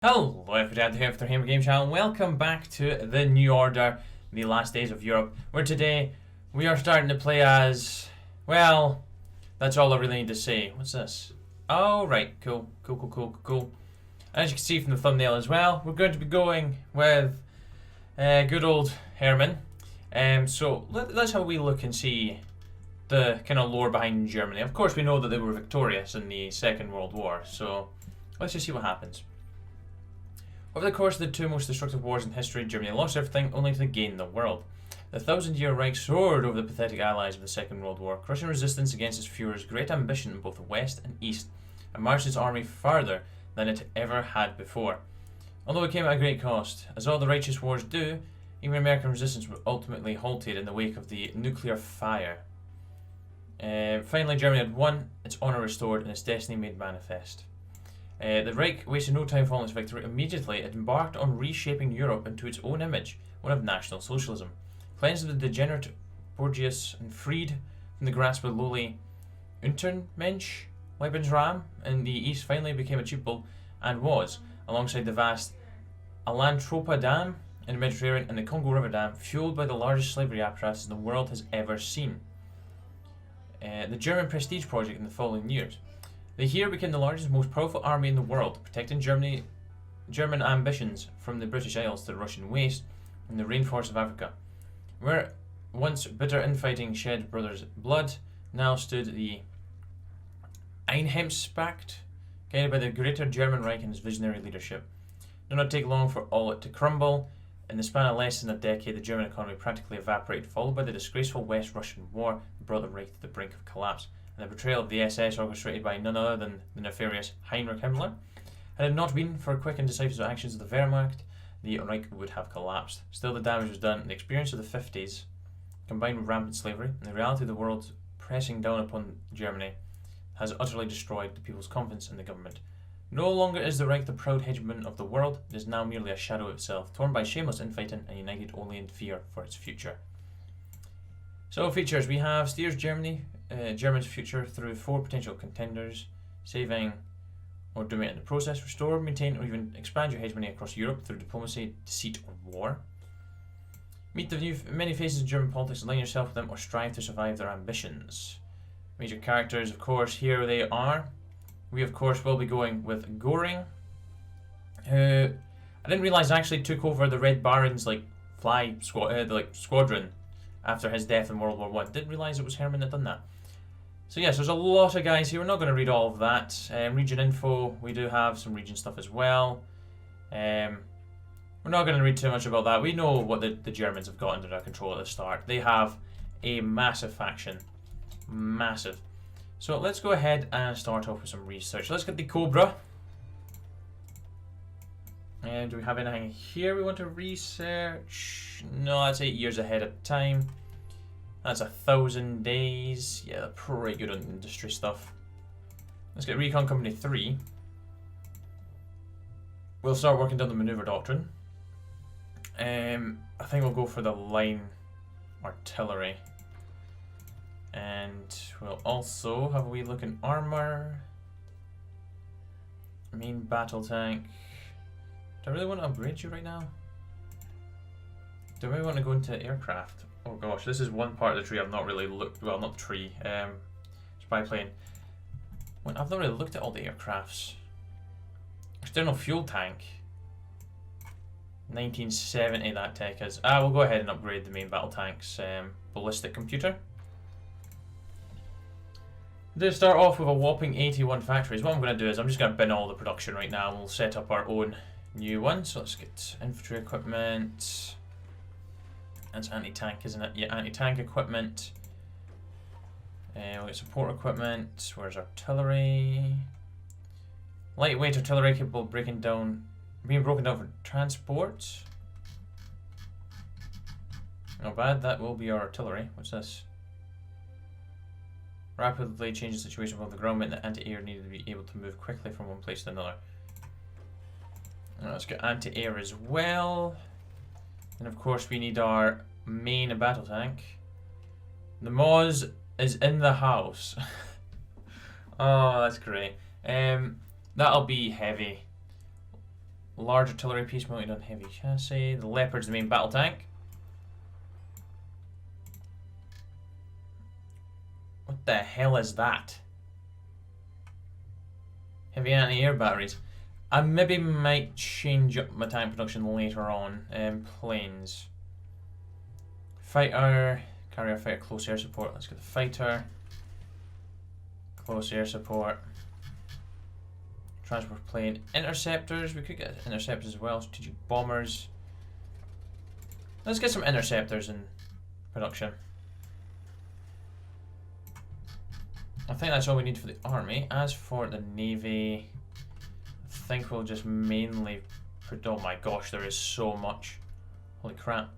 Hello everybody, here for the Hammer Game Channel. Welcome back to the New Order, the last days of Europe, where today we are starting to play as, well, that's all I really need to say. What's this? Oh, right, cool. As you can see from the thumbnail as well, we're going to be going with good old Hermann. So let's have a wee look and see the kind of lore behind Germany. Of course, we know that they were victorious in the Second World War, so let's just see what happens. Over the course of the two most destructive wars in history, Germany lost everything only to gain the world. The Thousand-Year Reich soared over the pathetic allies of the Second World War, crushing resistance against its Fuhrer's great ambition in both the West and East, and marched its army farther than it ever had before. Although it came at a great cost, as all the righteous wars do, even American resistance was ultimately halted in the wake of the nuclear fire. Finally, Germany had won, its honour restored, and its destiny made manifest. The Reich wasted no time following its victory. Immediately, it embarked on reshaping Europe into its own image, one of National Socialism. Cleansed of the degenerate Borgias and freed from the grasp of lowly Untermensch, Lebensraum in the east finally became a pupil and was, alongside the vast Alantropa Dam in the Mediterranean and the Congo River Dam, fueled by the largest slavery apparatus the world has ever seen. The German Prestige Project in the following years. The Heer became the largest, most powerful army in the world, protecting German ambitions from the British Isles to the Russian waste and the rainforests of Africa. Where once bitter infighting shed brothers' blood, now stood the Einheimspakt, guided by the greater German Reich and its visionary leadership. It did not take long for all it to crumble. In the span of less than a decade, the German economy practically evaporated, followed by the disgraceful West Russian War that brought the Reich to the brink of collapse. And the betrayal of the SS, orchestrated by none other than the nefarious Heinrich Himmler. Had it not been for quick and decisive actions of the Wehrmacht, the Reich would have collapsed. Still, the damage was done, and the experience of the 50s, combined with rampant slavery, and the reality of the world pressing down upon Germany, has utterly destroyed the people's confidence in the government. No longer is the Reich the proud hegemon of the world, it is now merely a shadow of itself, torn by shameless infighting and united only in fear for its future. So features, we have steers Germany's future through 4 potential contenders, saving or doing it in the process, restore, maintain, or even expand your hegemony across Europe through diplomacy, deceit, or war. Meet the many faces of German politics, align yourself with them, or strive to survive their ambitions. Major characters, of course, here they are. We, of course, will be going with Göring, who I didn't realise actually took over the Red Baron's squadron after his death in World War I. Didn't realise it was Hermann that done that. So yes, there's a lot of guys here. We're not going to read all of that. Region info, we do have some region stuff as well. We're not going to read too much about that. We know what the Germans have got under their control at the start. They have a massive faction. Massive. So let's go ahead and start off with some research. Let's get the Cobra. And do we have anything here we want to research? No, that's 8 years ahead of time. That's 1,000 days. Yeah, pretty good on industry stuff. Let's get Recon Company 3. We'll start working down the maneuver doctrine. I think we'll go for the line artillery. And we'll also have a wee look in armor. Main battle tank. Do I really want to upgrade you right now? Do I really want to go into aircraft? Oh gosh, this is one part of the tree I've not really looked, well, not the tree, spy plane. Well, I've not really looked at all the aircrafts. External fuel tank. 1970 that tech is. We'll go ahead and upgrade the main battle tank's ballistic computer. To start off with a whopping 81 factories, what I'm going to do is I'm just going to bin all the production right now and we'll set up our own new one. So let's get infantry equipment. That's anti-tank, isn't it? Yeah, anti-tank equipment. We'll get support equipment. Where's artillery? Lightweight artillery capable of being broken down for transport. Not bad, that will be our artillery. What's this? Rapidly change the situation above the ground meant that anti-air needed to be able to move quickly from one place to another. Now let's get anti-air as well. And of course we need our main battle tank. The Moz is in the house. Oh, that's great. That'll be heavy. large artillery piece mounted on heavy chassis. The Leopard's the main battle tank. What the hell is that? Heavy anti-air batteries. I maybe might change up my tank production later on. Planes. Fighter. Carrier fighter, close air support. Let's get the fighter. Close air support. Transport plane. Interceptors. We could get interceptors as well. Strategic bombers. Let's get some interceptors in production. I think that's all we need for the army. As for the navy, I think we'll just mainly... Oh my gosh, there is so much. Holy crap.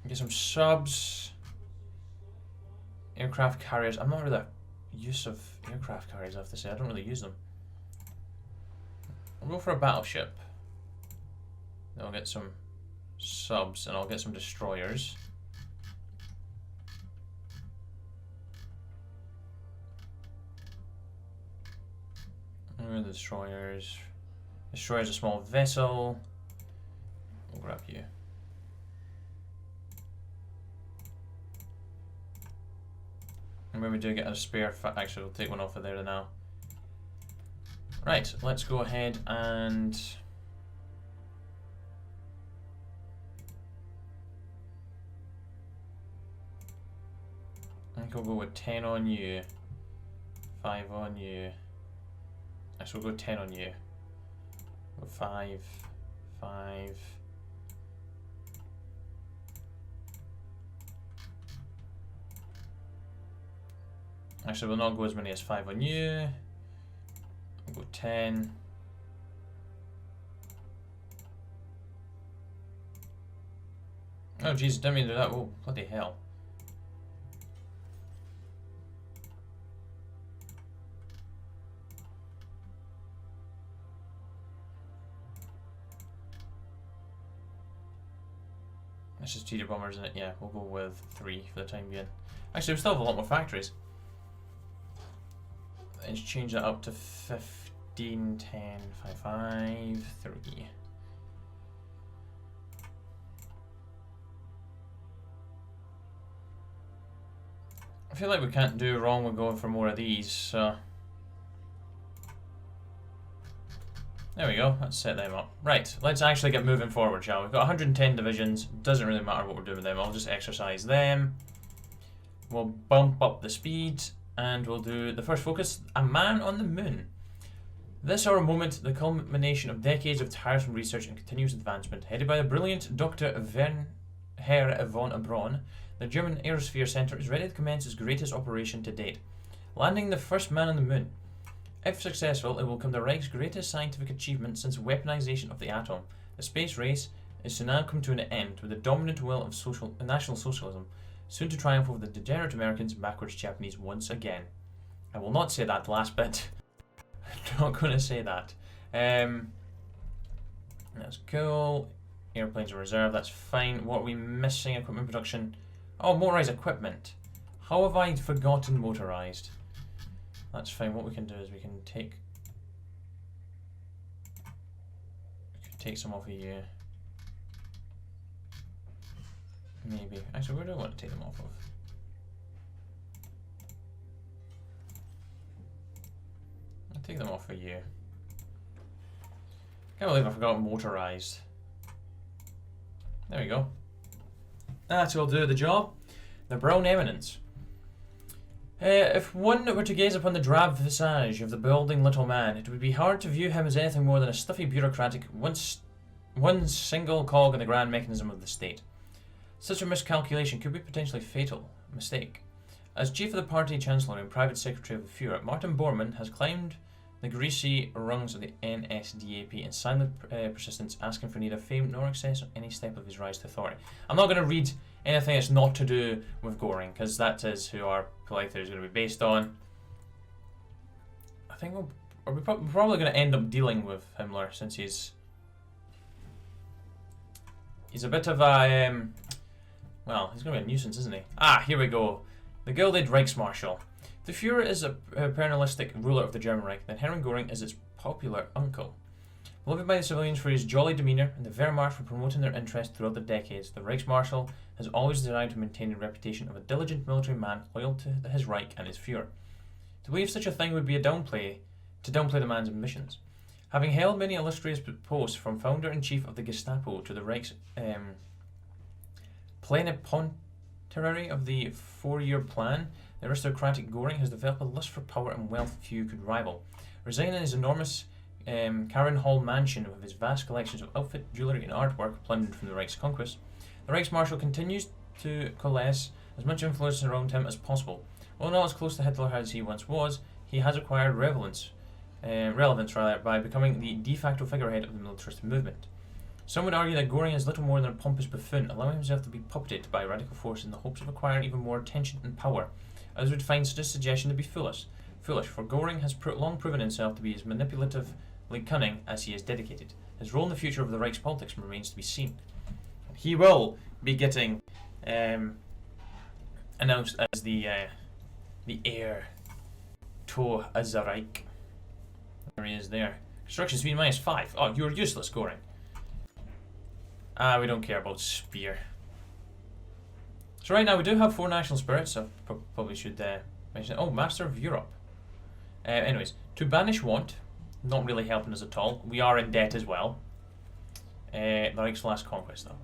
Get some subs. Aircraft carriers. I'm not really a use of aircraft carriers, I have to say. I don't really use them. I'll go for a battleship. Then I'll get some subs and I'll get some destroyers. The destroyers. Destroyer's a small vessel. We'll grab you. And when we do get a spare, actually we'll take one off of there now. Right, let's go ahead and I think I'll go with 10 on you, 5 on you. Actually, we'll go 10 on you. Go 5, 5. Actually, we'll not go as many as 5 on you. We'll go 10. Oh, Jesus, didn't mean to do that. Oh, bloody hell. That's just strategic bombers, isn't it? Yeah, we'll go with 3 for the time being. Actually, we still have a lot more factories. Let's change that up to 15, 10, 5, 5, 3. I feel like we can't do wrong with going for more of these, so... There we go, let's set them up. Right, let's actually get moving forward, shall we? We've got 110 divisions, doesn't really matter what we're doing with them, I'll just exercise them. We'll bump up the speed, and we'll do the first focus, a man on the moon. This our moment, the culmination of decades of tiresome research and continuous advancement, headed by the brilliant Dr. Herr von Braun, the German Aerosphere Center is ready to commence its greatest operation to date, landing the first man on the moon. If successful, it will become the Reich's greatest scientific achievement since weaponization of the atom. The space race is to now come to an end with the dominant will of National Socialism, soon to triumph over the degenerate Americans and backwards Japanese once again. I will not say that last bit. I'm not going to say that. That's cool. Airplanes in reserve, that's fine. What are we missing? Equipment production. Oh, motorized equipment. How have I forgotten motorized? That's fine. What we can do is we can take some off of you. Maybe. Actually, where do I want to take them off of? I'll take them off of you. Can't believe I forgot motorized. There we go. That will do the job. The brown eminence. If one were to gaze upon the drab visage of the balding little man, it would be hard to view him as anything more than a stuffy bureaucratic, one single cog in the grand mechanism of the state. Such a miscalculation could be potentially fatal. Mistake. As chief of the party chancellor and private secretary of the Fuhrer, Martin Bormann has climbed the greasy rungs of the NSDAP in silent persistence, asking for neither fame nor access on any step of his rise to authority. I'm not going to read anything that's not to do with Göring, because that is who our polite is going to be based on. I think we're probably going to end up dealing with Himmler, since he's a bit of a well, he's going to be a nuisance, isn't he? Ah, here we go. The gilded Reichsmarschall. The Fuhrer is a paternalistic ruler of the German Reich, then Hermann Göring is its popular uncle. Beloved by the civilians for his jolly demeanour and the Wehrmacht for promoting their interests throughout the decades, the Reichsmarshal has always desired to maintain the reputation of a diligent military man loyal to his Reich and his Fuhrer. To believe such a thing would be to downplay the man's ambitions. Having held many illustrious posts from founder-in-chief of the Gestapo to the Reich's plenipotentiary of the 4-year plan, the aristocratic Göring has developed a lust for power and wealth few could rival. Residing in his enormous Karen Hall mansion with his vast collections of outfit, jewellery and artwork plundered from the Reich's conquest, the Reichsmarshal continues to coalesce as much influence around him as possible. While not as close to Hitler as he once was, he has acquired relevance by becoming the de facto figurehead of the militarist movement. Some would argue that Göring is little more than a pompous buffoon, allowing himself to be puppeted by a radical force in the hopes of acquiring even more attention and power. Others would find such a suggestion to be foolish, for Göring has long proven himself to be as manipulatively cunning as he is dedicated. His role in the future of the Reich's politics remains to be seen. He will be getting announced as the heir to the Reich. There he is there. Construction speed -5. Oh, you're useless, Göring. We don't care about Spear. So right now we do have 4 national spirits. I probably should mention it. Oh, Master of Europe. Anyways, to banish want, not really helping us at all. We are in debt as well. The Reich's last conquest, though.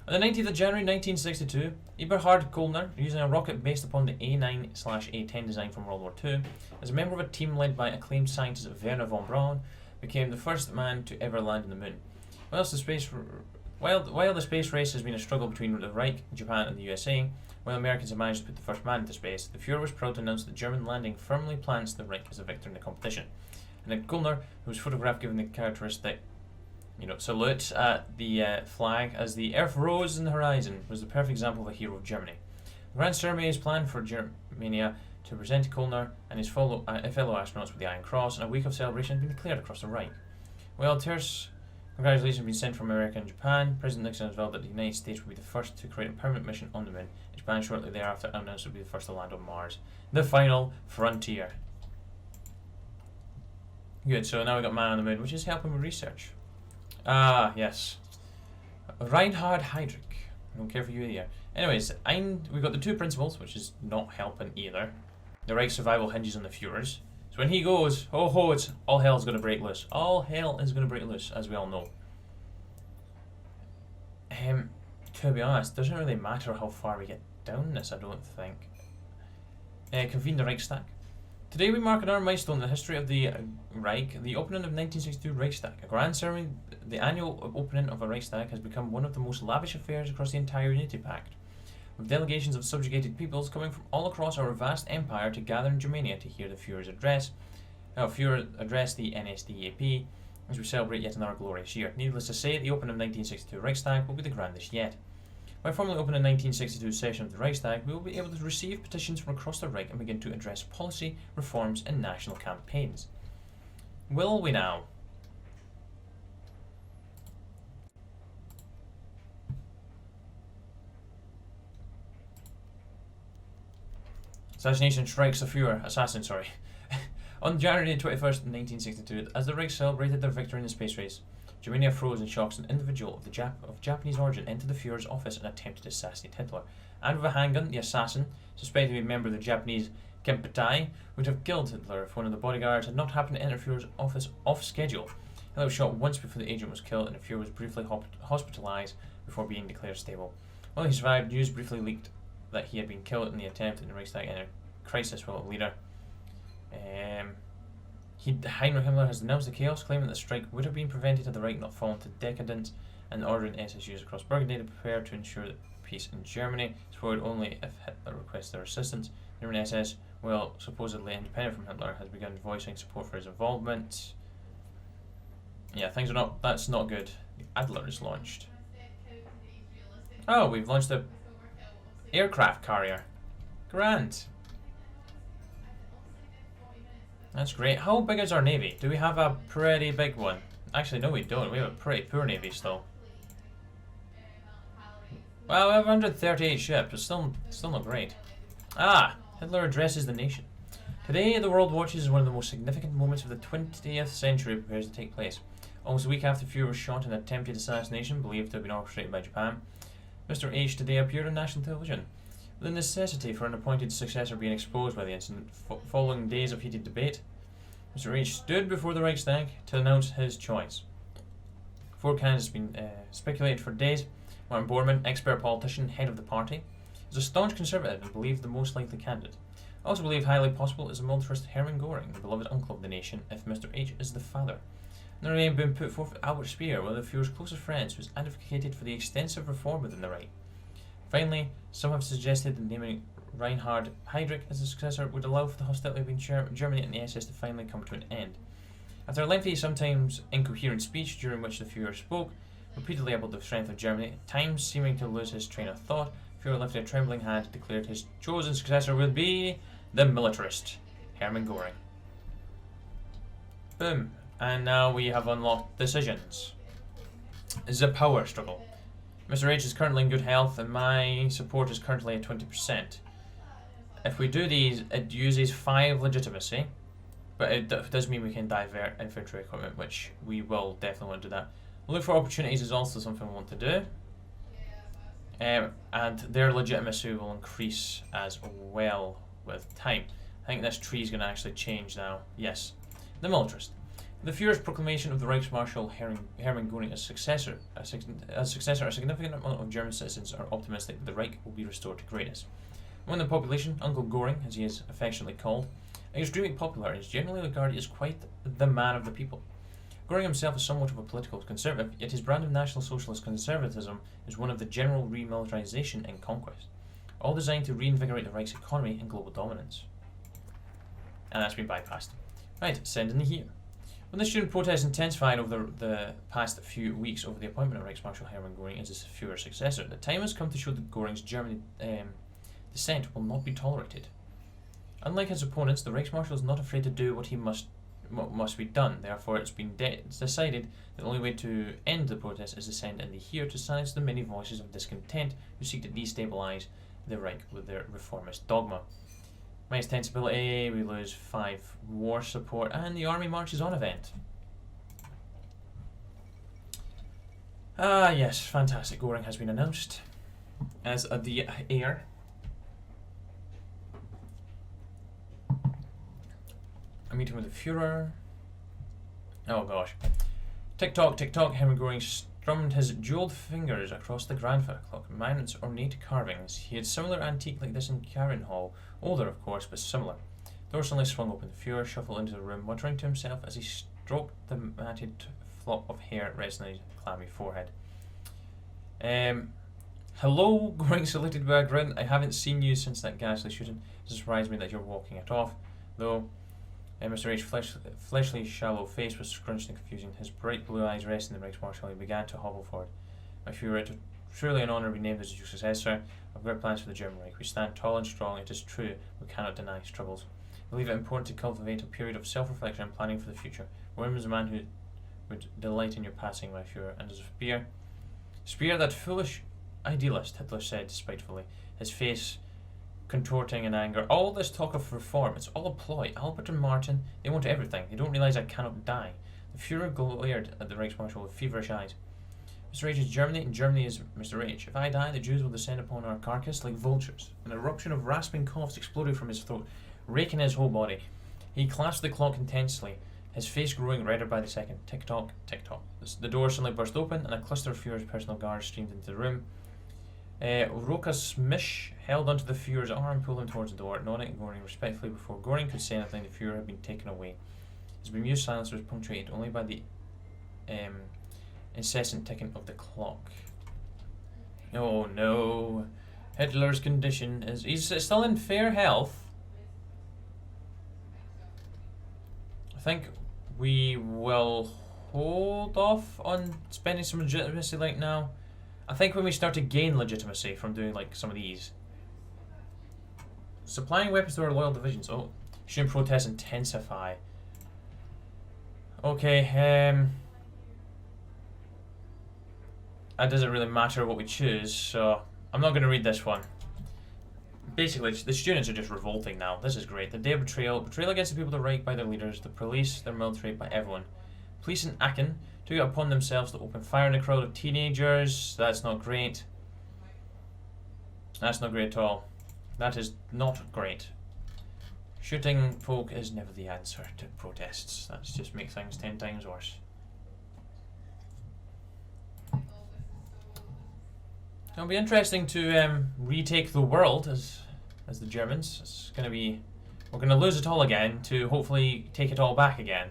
On the 19th of January 1962, Eberhard Kollner, using a rocket based upon the A9/A10 design from World War II, as a member of a team led by acclaimed scientist Wernher von Braun, became the first man to ever land on the moon. While the space race has been a struggle between the Reich, Japan and the USA, while Americans have managed to put the first man into space, the Fuhrer was proud to announce that German landing firmly plants the Reich as a victor in the competition. And then Kollner, who was photographed giving the characteristic salute at the flag as the Earth rose in the horizon, was the perfect example of a hero of Germany. The grand ceremony is planned for Germania to present Kollner and his fellow astronauts with the Iron Cross, and a week of celebration has been declared across the Reich. While terse congratulations have been sent from America and Japan, President Nixon has vowed that the United States will be the first to create a permanent mission on the moon, and Japan shortly thereafter announced it will be the first to land on Mars. The final frontier. Good, so now we've got man on the moon, which is helping with research. Ah, yes. Reinhard Heydrich. I don't care for you either. Anyways, we've got the 2 principles, which is not helping either. The Reich's survival hinges on the Fuhrer's. So when he goes, it's all hell's going to break loose. All hell is going to break loose, as we all know. To be honest, it doesn't really matter how far we get down this, I don't think. Convene the Reichstag. Today we mark another milestone in the history of the Reich, the opening of 1962 Reichstag. A grand ceremony, the annual opening of a Reichstag has become one of the most lavish affairs across the entire Unity Pact, with delegations of subjugated peoples coming from all across our vast empire to gather in Germania to hear the Fuhrer's address. Fuhrer address the NSDAP as we celebrate yet another glorious year. Needless to say, the opening of 1962 Reichstag will be the grandest yet. By formally opening the 1962 session of the Reichstag, we will be able to receive petitions from across the Reich and begin to address policy, reforms and national campaigns. Will we now? Assassination strikes the Fuhrer. On January 21st, 1962, as the Reich celebrated their victory in the space race, Germania froze in shock as an individual of Japanese origin entered the Fuhrer's office and attempted to assassinate Hitler. And with a handgun, the assassin, suspected to be a member of the Japanese Kempeitai, would have killed Hitler if one of the bodyguards had not happened to enter Fuhrer's office off schedule. Hitler was shot once before the agent was killed, and the Fuhrer was briefly hospitalized before being declared stable. While he survived, news briefly leaked that he had been killed in the attempt in the Reichstag in a crisis while a leader. Heinrich Himmler has denounced the chaos, claiming that the strike would have been prevented had the Reich not fallen to decadence and ordering SSUs across Burgundy to prepare to ensure peace in Germany. It's forward only if Hitler requests their assistance. The German SS, well, supposedly independent from Hitler, has begun voicing support for his involvement. Yeah, that's not good. The Adler is launched. Oh, we've launched a aircraft carrier. Grand. That's great. How big is our navy? Do we have a pretty big one? Actually, no we don't. We have a pretty poor navy still. Well, we have 138 ships, but still not great. Ah, Hitler addresses the nation. Today, the world watches as one of the most significant moments of the 20th century prepares to take place. Almost a week after Fuhrer was shot in an attempted assassination believed to have been orchestrated by Japan, Mr. H today appeared on national television. The necessity for an appointed successor being exposed by the incident following days of heated debate, Mr. H stood before the Reichstag to announce his choice. Four candidates have been speculated for days. Martin Bormann, expert politician, head of the party, is a staunch conservative and believed the most likely candidate. I also believe highly possible is the militarist Hermann Göring, the beloved uncle of the nation, if Mr. H is the father. Another name being put forth Albert Speer, one of the Führer's closest friends, who has advocated for the extensive reform within the Reich. Finally, some have suggested that naming Reinhard Heydrich as the successor would allow for the hostility between Germany and the SS to finally come to an end. After a lengthy, sometimes incoherent speech during which the Führer spoke, repeatedly about the strength of Germany, at times seeming to lose his train of thought, Führer lifted a trembling hand and declared his chosen successor would be the militarist, Hermann Göring. Boom. And now we have unlocked decisions. This is a power struggle. Mr. H is currently in good health and my support is currently at 20%. If we do these, it uses 5 legitimacy, but it does mean we can divert infantry equipment, which we will definitely want to do that. Look for opportunities is also something we want to do. And their legitimacy will increase as well with time. I think this tree is going to actually change now. Yes. The militarist. The Führer's proclamation of the Reichsmarshal Hermann Göring as successor, a significant amount of German citizens are optimistic that the Reich will be restored to greatness. Among the population, Uncle Göring, as he is affectionately called, is extremely popular and is generally regarded as quite the man of the people. Göring himself is somewhat of a political conservative, yet his brand of National Socialist conservatism is one of the general remilitarization and conquest, all designed to reinvigorate the Reich's economy and global dominance. And that's been bypassed. Right, send in here. When the student protests intensified over the past few weeks over the appointment of Reichsmarshal Hermann Göring as his Führer successor, the time has come to show that Göring's German descent will not be tolerated. Unlike his opponents, the Reichsmarshal is not afraid to do what must be done. Therefore, it's been decided that the only way to end the protest is to send in the here to silence the many voices of discontent who seek to destabilize the Reich with their reformist dogma. Minus 10 stability, we lose 5 war support, and the army marches on event. Ah, yes, fantastic. Göring has been announced as the heir. A meeting with the Führer. Oh gosh. Tick tock, Hermann Göring strummed his jeweled fingers across the grandfather clock, admiring its ornate carvings. He had similar antique like this in Karen Hall, older of course, but similar. The door suddenly swung open. The Führer shuffled into the room, muttering to himself as he stroked the matted flop of hair resting on his clammy forehead. Hello, Göring saluted with a grin. I haven't seen you since that ghastly shooting. It surprised me that you're walking it off, though. Mr. H's fleshly, shallow face was scrunched and confusing. His bright blue eyes resting on the Reichsmarshal. He began to hobble forward. My Führer, it is truly an honour to be named as your successor. I've great plans for the German Reich. We stand tall and strong. It is true. We cannot deny struggles. I believe it important to cultivate a period of self-reflection and planning for the future. Worm is a man who would delight in your passing, my Führer, and as a Speer, that foolish idealist, Hitler said despitefully, his face contorting in anger. All this talk of reform, it's all a ploy. Albert and Martin, they want everything. They don't realise I cannot die. The Führer glared at the Reichsmarshal with feverish eyes. Mr. H is Germany, and Germany is Mr. H. If I die, the Jews will descend upon our carcass like vultures. An eruption of rasping coughs exploded from his throat, raking his whole body. He clasped the clock intensely, his face growing redder by the second. Tick-tock, tick-tock. The door suddenly burst open, and a cluster of Führer's personal guards streamed into the room. Rokas Misch held onto the Führer's arm and pulled him towards the door, nodding at Göring respectfully. Before Göring could say anything, the Führer had been taken away. His bemused silence was punctuated only by the incessant ticking of the clock. Oh no. Hitler's condition is... He's still in fair health. I think we will hold off on spending some legitimacy like now. I think when we start to gain legitimacy from doing like some of these. Supplying weapons to our loyal divisions. Oh, student protests intensify. Okay, that doesn't really matter what we choose, so I'm not going to read this one. Basically, the students are just revolting now. This is great. The day of betrayal against the people of the Reich by their leaders, the police, their military, by everyone. Police in Aachen took it upon themselves to open fire on a crowd of teenagers. That's not great. That's not great at all. That is not great. Shooting folk is never the answer to protests. That's just make things 10 times worse. It'll be interesting to retake the world as the Germans. It's going to be, we're going to lose it all again to hopefully take it all back again.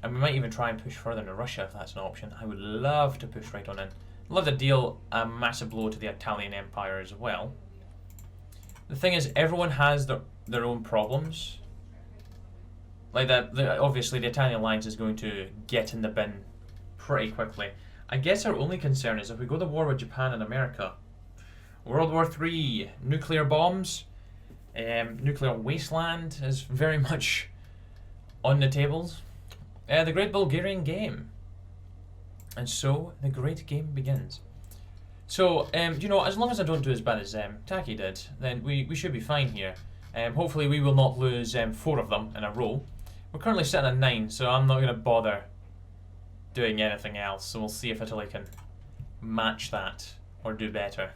And we might even try and push further into Russia if that's an option. I would love to push right on in. I'd love to deal a massive blow to the Italian Empire as well. The thing is, everyone has their own problems. Like that, obviously the Italian alliance is going to get in the bin pretty quickly. I guess our only concern is if we go to war with Japan and America. World War III, nuclear bombs, nuclear wasteland is very much on the tables. The Great Bulgarian Game. And so the great game begins. So, you know, as long as I don't do as bad as Taki did, then we should be fine here. Hopefully we will not lose 4 of them in a row. We're currently sitting at 9, so I'm not going to bother doing anything else. So we'll see if Italy can match that or do better.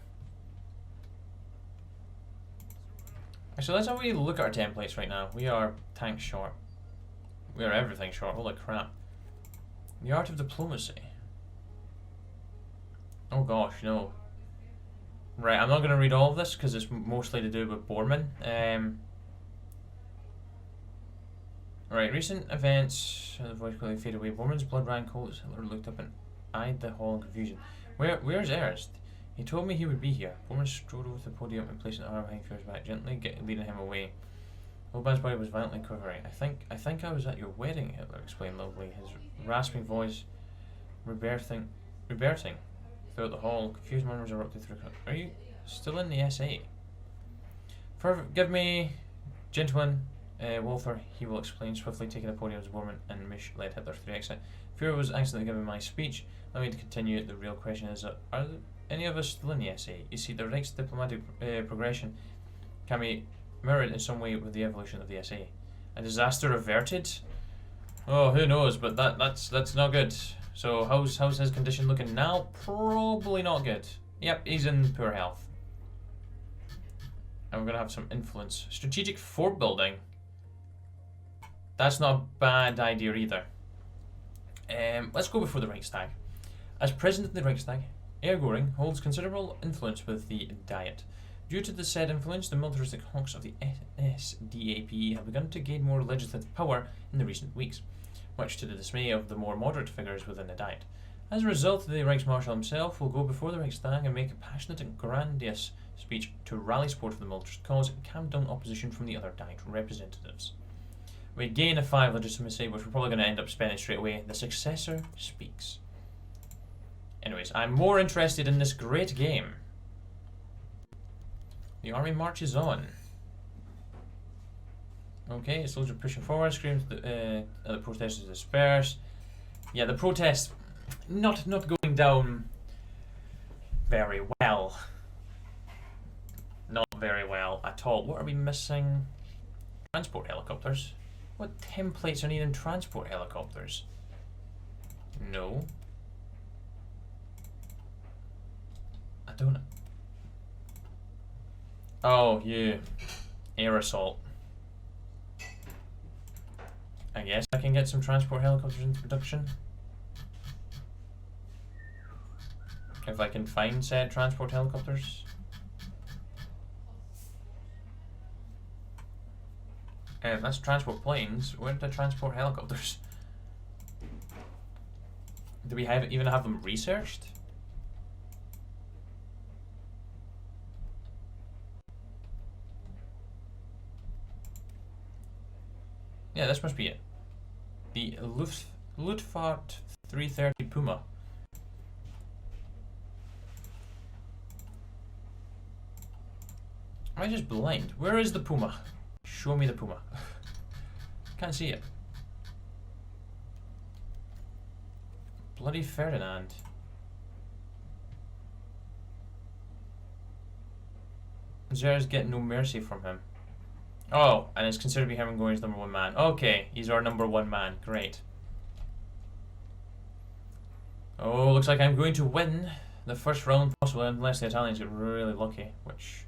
So that's how we look at our templates right now. We are tank short. We are everything short. Holy crap. The art of diplomacy. Oh gosh, no. Right, I'm not going to read all of this because it's mostly to do with Bormann. Right, recent events. The voice quickly fade away. Bormann's blood ran cold as Hitler looked up and eyed the hall in confusion. Where's Ernst? He told me he would be here. Bormann strode over to the podium and placed an arm behind Fuhrer's back, gently leading him away. Holbein's body was violently quivering. I think I was at your wedding, Hitler explained loudly, his rasping voice reverting throughout the hall. Confused murmurs erupted through. Are you still in the SA? Forgive me, gentlemen, Walther, he will explain, swiftly taking the podium as Bormann and Misch led Hitler through the exit. Fuhrer was accidentally giving my speech. Let me continue. The real question is, are any of us still in the SA? You see, the Reich's diplomatic progression can be mirrored in some way with the evolution of the SA. A disaster averted? Oh, who knows? But that's not good. So how's his condition looking now? Probably not good. Yep, he's in poor health. And we're gonna have some influence. Strategic fort building. That's not a bad idea either. Let's go before the Reichstag. As president of the Reichstag, Göring holds considerable influence with the Diet. Due to the said influence, the militaristic hawks of the NSDAP have begun to gain more legislative power in the recent weeks, much to the dismay of the more moderate figures within the Diet. As a result, the Reichsmarshal himself will go before the Reichstag and make a passionate and grandiose speech to rally support for the militarist cause and calm down opposition from the other Diet representatives. We gain a 5 legitimacy, which we're probably going to end up spending straight away. The Successor speaks. Anyways, I'm more interested in this great game. The army marches on. Okay, soldiers are pushing forward, screams the protesters disperse. Yeah, the protest not going down very well. Not very well at all. What are we missing? Transport helicopters. What templates are needed in transport helicopters? No. I don't know. Oh, you. Air assault. I guess I can get some transport helicopters into production. If I can find said transport helicopters. That's transport planes. Where did I transport helicopters? Do we even have them researched? Yeah, this must be it. The Luftfahrt 330 Puma. Am I just blind? Where is the Puma? Show me the Puma. Can't see it. Bloody Ferdinand. Zer's getting no mercy from him. Oh, and it's considered to be Hermann Göring's #1 man. Okay, he's our #1 man. Great. Oh, looks like I'm going to win the first round, possibly, unless the Italians get really lucky, which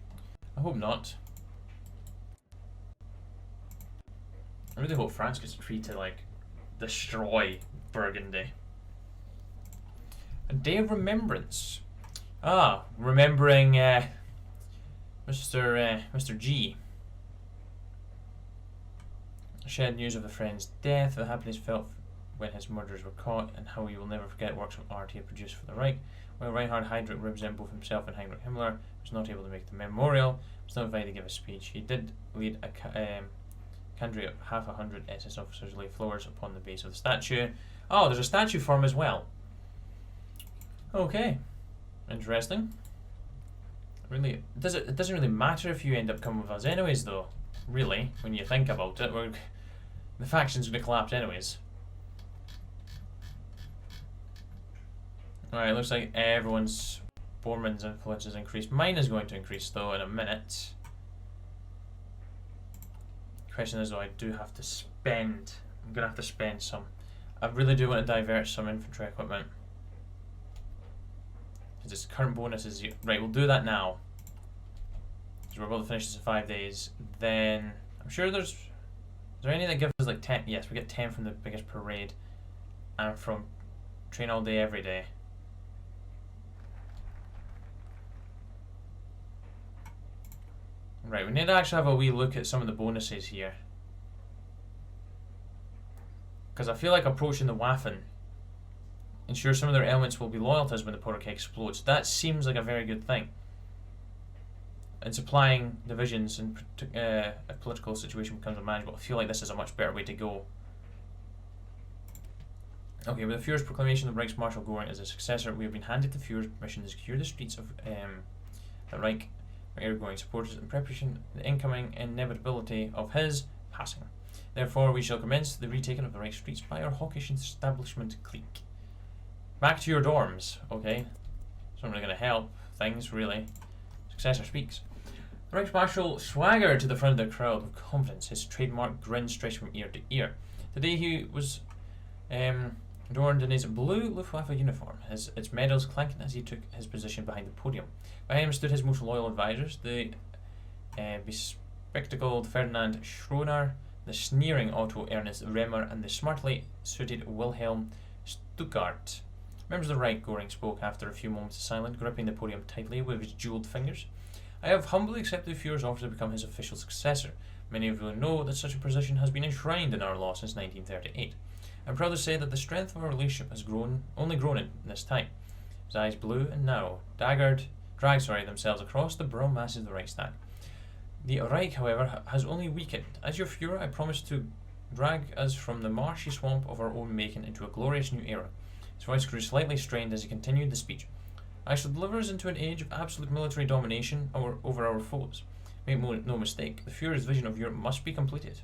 I hope not. I really hope France gets free to, like, destroy Burgundy. A day of remembrance. Ah, remembering Mr. G. Shared news of a friend's death, the happiness felt when his murderers were caught, and how he will never forget works of art he had produced for the Reich. While Reinhard Heydrich represented both himself and Heinrich Himmler, was not able to make the memorial, was not invited to give a speech. He did lead a cadre of half 100 SS officers lay flowers upon the base of the statue. Oh, there's a statue for him as well. Okay, interesting. Really, it doesn't really matter if you end up coming with us anyways, though. Really, when you think about it, the faction's going to collapse anyways. Alright, looks like everyone's Bormann's influence has increased. Mine is going to increase though in a minute. Question is though, I do have to spend. I'm going to have to spend some. I really do want to divert some infantry equipment. Because its current bonus is... Right, we'll do that now. Because we're able to finish this in 5 days. Then, I'm sure there's... Is there any that gives us like 10? Yes, we get 10 from the biggest parade. And from train all day, every day. Right, we need to actually have a wee look at some of the bonuses here. Because I feel like approaching the Waffen ensures some of their elements will be loyal to us when the Porok explodes. That seems like a very good thing. And supplying divisions in a political situation becomes unmanageable. I feel like this is a much better way to go. Okay, with the Fuhrer's proclamation of Reich's Marshal Göring as a successor, we have been handed the Fuhrer's permission to secure the streets of the Reich by Göring supporters in preparation for the incoming inevitability of his passing. Therefore, we shall commence the retaking of the Reich streets by our hawkish establishment clique. Back to your dorms, okay? It's not really going to help things, really. Successor speaks. The Reichsmarshal swaggered to the front of the crowd with confidence, his trademark grin stretched from ear to ear. Today he was adorned in his blue Luftwaffe uniform, its medals clanking as he took his position behind the podium. Behind him stood his most loyal advisors, the bespectacled Ferdinand Schroner, the sneering Otto Ernst Remmer, and the smartly suited Wilhelm Stuttgart. Members of the Reich, Göring spoke after a few moments of silence, gripping the podium tightly with his jeweled fingers. I have humbly accepted the Fuhrer's offer to become his official successor. Many of you know that such a position has been enshrined in our law since 1938. I'm proud to say that the strength of our relationship has only grown in this time. His eyes blue and narrow, dragged themselves across the brown masses of the Reichstag. The Reich, however, has only weakened. As your Fuhrer, I promise to drag us from the marshy swamp of our own making into a glorious new era. His voice grew slightly strained as he continued the speech. I shall deliver us into an age of absolute military domination over our foes. Make no mistake, the Fuhrer's vision of Europe must be completed.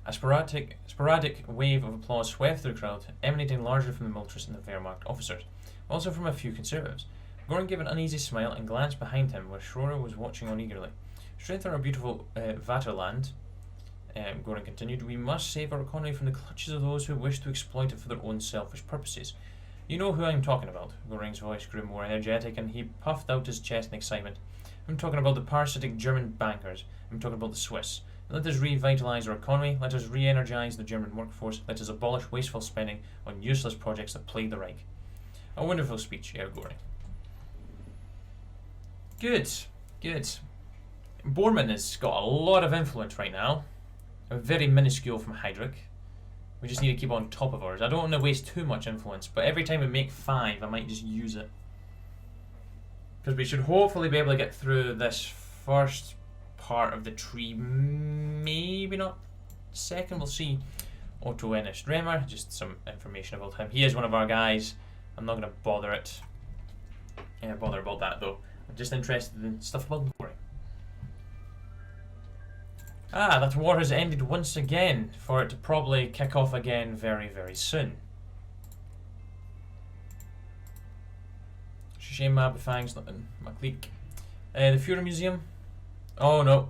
A sporadic wave of applause swept through the crowd, emanating largely from the militarists and the Wehrmacht officers, also from a few conservatives. Göring gave an uneasy smile and glanced behind him, where Schroeder was watching on eagerly. Strength in our beautiful Vaterland, Göring continued, we must save our economy from the clutches of those who wish to exploit it for their own selfish purposes. You know who I'm talking about. Göring's voice grew more energetic, and he puffed out his chest in excitement. I'm talking about the parasitic German bankers. I'm talking about the Swiss. Let us revitalise our economy. Let us re-energise the German workforce. Let us abolish wasteful spending on useless projects that plague the Reich. A wonderful speech, Herr Göring. Good, good. Bormann has got a lot of influence right now. Very minuscule from Heydrich. We just need to keep on top of ours. I don't want to waste too much influence, but every time we make 5, I might just use it. Because we should hopefully be able to get through this first part of the tree. Maybe not second, we'll see. Otto Ernst Remmer, just some information about him. He is one of our guys. I'm not going to bother about that though. I'm just interested in stuff about Göring. Ah, that war has ended once again, for it to probably kick off again very, very soon. Shame my Befang's not in my clique. The Fuhrer Museum. Oh no.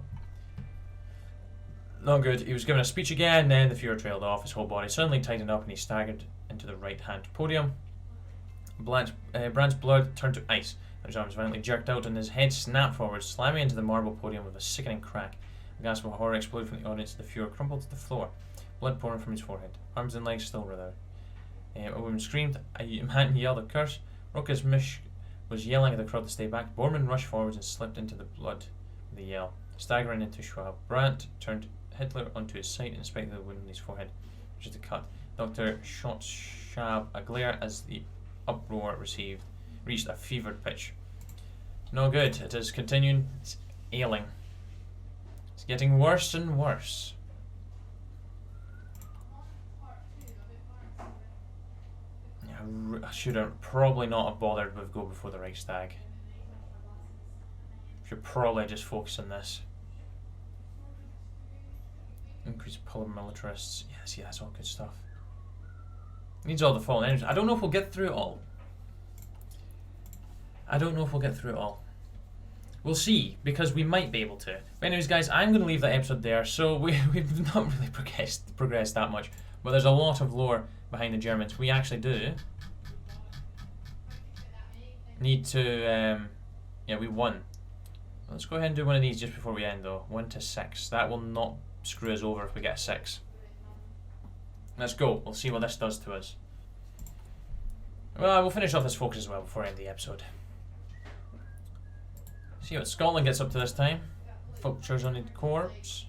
Not good. He was given a speech again, then the Fuhrer trailed off, his whole body suddenly tightened up and he staggered into the right-hand podium. Brand's blood turned to ice. His arms violently jerked out and his head snapped forward, slamming into the marble podium with a sickening crack. A gasp of horror exploded from the audience. The Fuhrer crumpled to the floor, blood pouring from his forehead. Arms and legs still were there. A woman screamed. A man yelled a curse. Rokas Mish was yelling at the crowd to stay back. Bormann rushed forwards and slipped into the blood with a yell, staggering into Schwab. Brandt turned Hitler onto his side and inspected the wound in his forehead, which is a cut. Doctor shot Schwab a glare as the uproar reached a fevered pitch. No good. It is continuing. It's ailing. It's getting worse and worse. I should have probably not have bothered with Go Before the Reichstag. Should probably just focus on this. Increase pull of militarists. Yeah, see, that's all good stuff. Needs all the fallen engines. I don't know if we'll get through it all. We'll see, because we might be able to. But anyways, guys, I'm going to leave that episode there. So we've not really progressed that much. But there's a lot of lore behind the Germans. We actually do need to... yeah, we won. Let's go ahead and do one of these just before we end, though. 1 to 6. That will not screw us over if we get a 6. Let's go. We'll see what this does to us. Well, we'll finish off this focus as well before I end the episode. See what Scotland gets up to this time. Vultures on the corpse.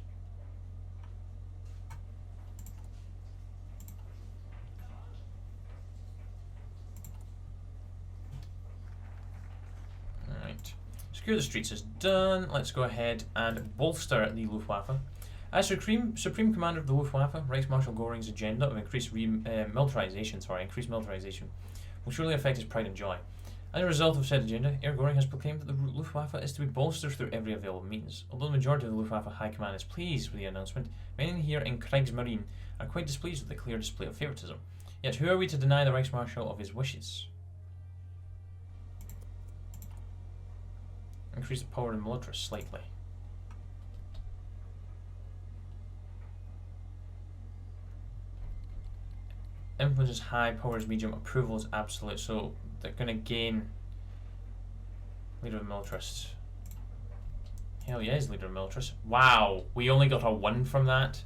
Alright. Secure the streets is done. Let's go ahead and bolster the Luftwaffe. As Supreme Commander of the Luftwaffe, Reichsmarshal Göring's agenda of increased militarization will surely affect his pride and joy. As a result of said agenda, Herr Göring has proclaimed that the Luftwaffe is to be bolstered through every available means. Although the majority of the Luftwaffe High Command is pleased with the announcement, many here in Kriegsmarine are quite displeased with the clear display of favouritism. Yet who are we to deny the Reichsmarschall of his wishes? Increase the power of the militarists slightly. Influence is high, power is medium, approval is absolute, so they're going to gain leader of militarists. Hell yeah, he's leader of militarists. Wow, we only got a 1 from that?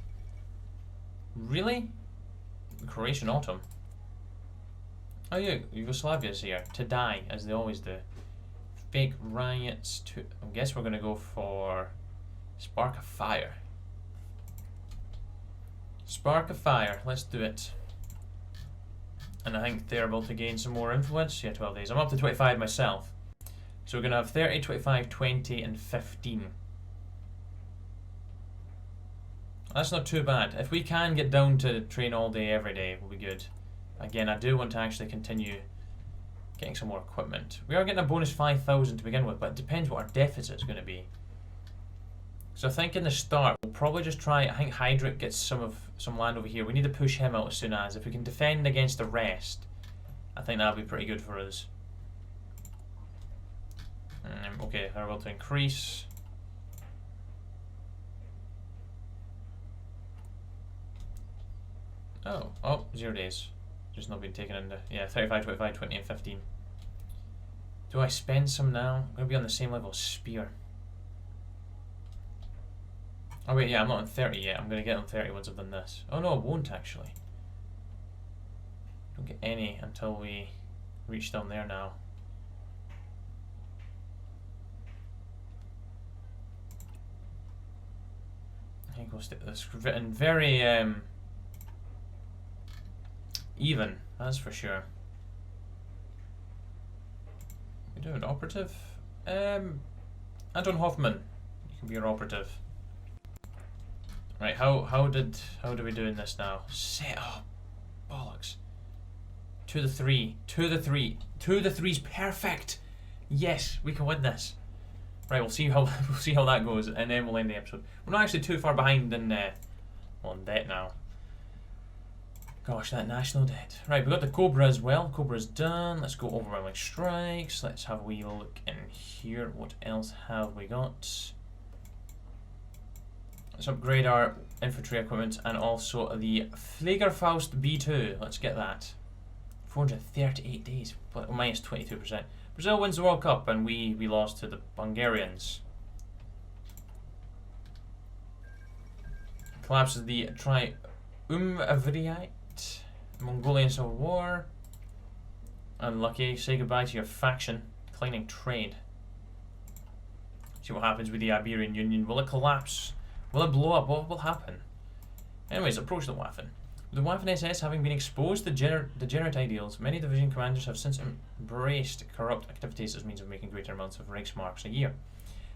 Really? The Croatian Autumn. Oh yeah, Yugoslavia's here, to die, as they always do. Fake riots, I guess we're going to go for Spark of Fire. Spark of Fire, let's do it. And I think they're able to gain some more influence. Yeah, 12 days. I'm up to 25 myself. So we're going to have 30, 25, 20, and 15. That's not too bad. If we can get down to train all day, every day, we'll be good. Again, I do want to actually continue getting some more equipment. We are getting a bonus 5,000 to begin with, but it depends what our deficit is going to be. So I think in the start, we'll probably just try, I think Heydrich gets some land over here. We need to push him out as soon as. If we can defend against the rest, I think that'll be pretty good for us. Okay, they're able to increase. Oh, 0 days. Just not been taken into, yeah, 35, 25, 20, and 15. Do I spend some now? I'm going to be on the same level as Spear. Oh wait, yeah, I'm not on 30 yet. I'm going to get on 30 once I've done this. Oh no, I won't actually. Don't get any until we reach down there now. I think we'll stick to this. Written very even, that's for sure. We do an operative. Anton Hoffman, you can be your operative. Right, how do we do in this now? Set up, bollocks. 2 to 3, 2 to 3, 2 to 3's perfect. Yes, we can win this. Right, we'll see how that goes, and then we'll end the episode. We're not actually too far behind in on debt now. Gosh, that national debt. Right, we got the Cobra as well. Cobra's done. Let's go overwhelming strikes. Let's have a wee look in here. What else have we got? Let's upgrade our infantry equipment and also the Fliegerfaust B2. Let's get that. 438 days, minus 22%. Brazil wins the World Cup and we lost to the Hungarians. Collapses the Triumvirate, Mongolian Civil War. Unlucky, say goodbye to your faction. Declining trade. See what happens with the Iberian Union. Will it collapse? Will it blow up? What will happen? Anyways, approach the Waffen. With the Waffen SS having been exposed to degenerate ideals, many division commanders have since embraced corrupt activities as means of making greater amounts of Reichsmarks a year.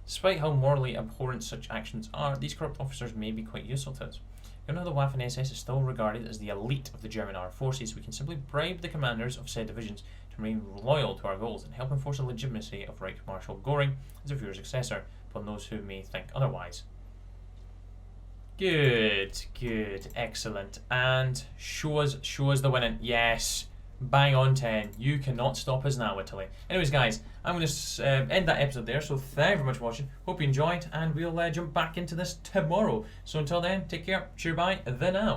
Despite how morally abhorrent such actions are, these corrupt officers may be quite useful to us. Even though the Waffen SS is still regarded as the elite of the German armed forces, we can simply bribe the commanders of said divisions to remain loyal to our goals and help enforce the legitimacy of Reich Marshal Göring as a Fuhrer's successor upon those who may think otherwise. Good, excellent. And show us the winning. Yes, bang on 10. You cannot stop us now, Italy. Anyways, guys, I'm going to end that episode there. So thank you very much for watching. Hope you enjoyed, and we'll jump back into this tomorrow. So until then, take care. Cheer bye. The now.